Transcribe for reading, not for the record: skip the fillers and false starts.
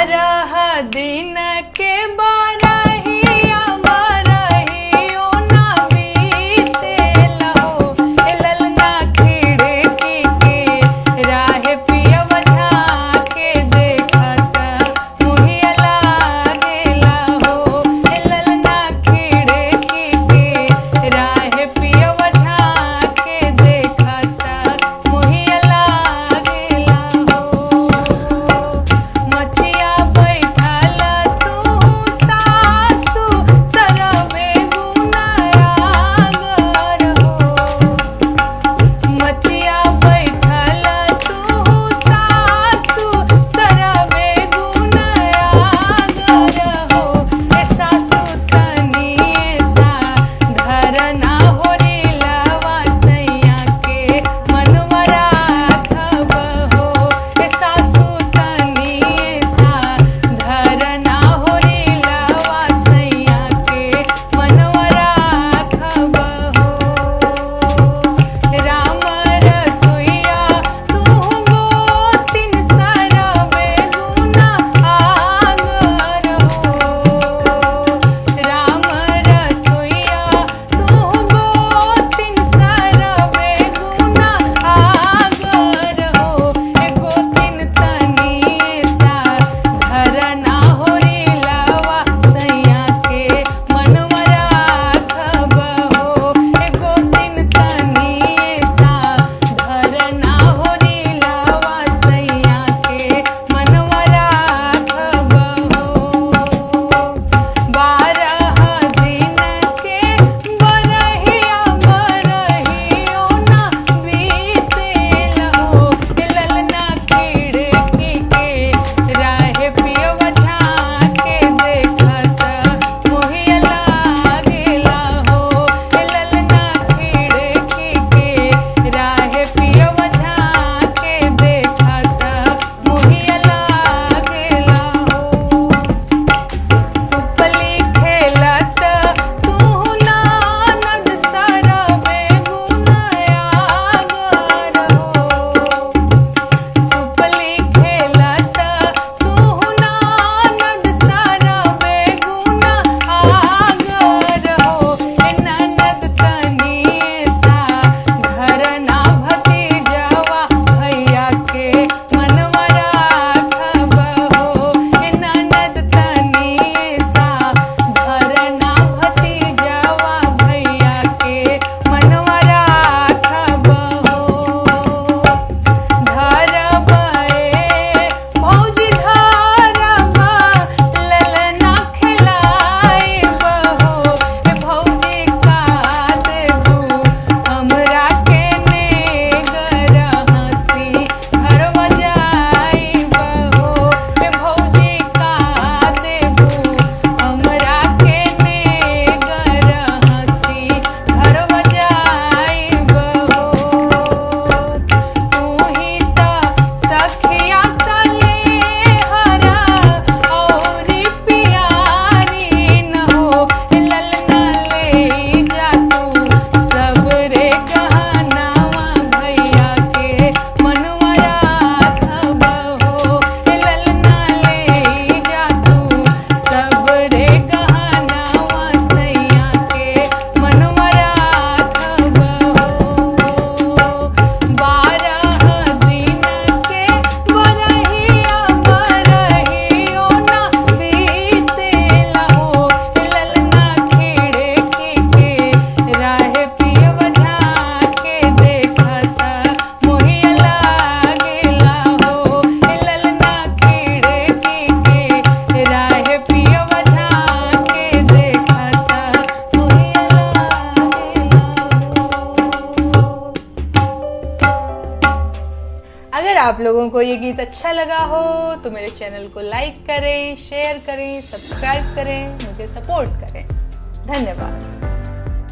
12 दिन के बारहिया बारहियो ना बीतेल हो ए ललना खिड़की के राह पियव झाके देखत मुहिया लागेला हो ए ललना खिड़की के राह पियव झाके देखत मुहिया लागेला हो मचिया बैठल तू सासु सरवे गुनागर हो मचिया बैठल तू सासु सरवे गुनागर हो ए सासु तनी सा धरना हो रीलवा सैया के मनवा राखब हो ए सासु तनी सा धरना हो रीलवा सैया के मनवा राखब हो राम रसोइया तू गोतिन सरवे गुना आगर हो राम रसोइया तू गोतिन सरवे गुना आगर हो ए गोतिन तनी सा धरना हो रीलवा सैया के मनवा राखब हो ए गोतिन तनी सा धरना हो रीलवा सैया के मनवा राखब हो 12 दिन के बरहिया बरहियो ना बीतेल हो ए ललना खिड़की के राह पियव झाके देखत मुहिया लागेला हो ए ललना खिड़की के राह पियव झाके देखत मुहिया लागेला हो सुपली खेलत तू नानद सरवे गुनागर हो सुपली खेलत तू नानद सरवे गुनागर हो ए ननद तनी सा धरना भतीजवा भैया के मनवा राखब हो ए ननद तनी सा धरना भतीजवा भैया के मनवा राखब हो धरब भौजी धरब ललना खिलाइब हो ए भौजी का देबू हमरा के नेगर हंसी घरवा जाइब हो ए भौजी का देबू हमरा के नेगर हंसी घरवा जाइब हो तू ही त सखिया सलेहरा औरी प्यारी न हो ए ललना ले जा तू सबरे गहनावा भैया के मनवा राखब हो ए ललना ले जा तू सबरे गहनावा सैया के मनवा राखब हो 12 दिन के बरहिया बरहियो ना बीतेल हो ए ललना खिड़की के राह पियव झाके देखत मुहिया लागेला हो ए ललना खिड़की के राह पियव झाके देखत मुहिया लागेला हो। अगर आप लोगों को ये गीत अच्छा लगा हो तो मेरे चैनल को लाइक करें, शेयर करें, सब्सक्राइब करें, मुझे सपोर्ट करें। धन्यवाद।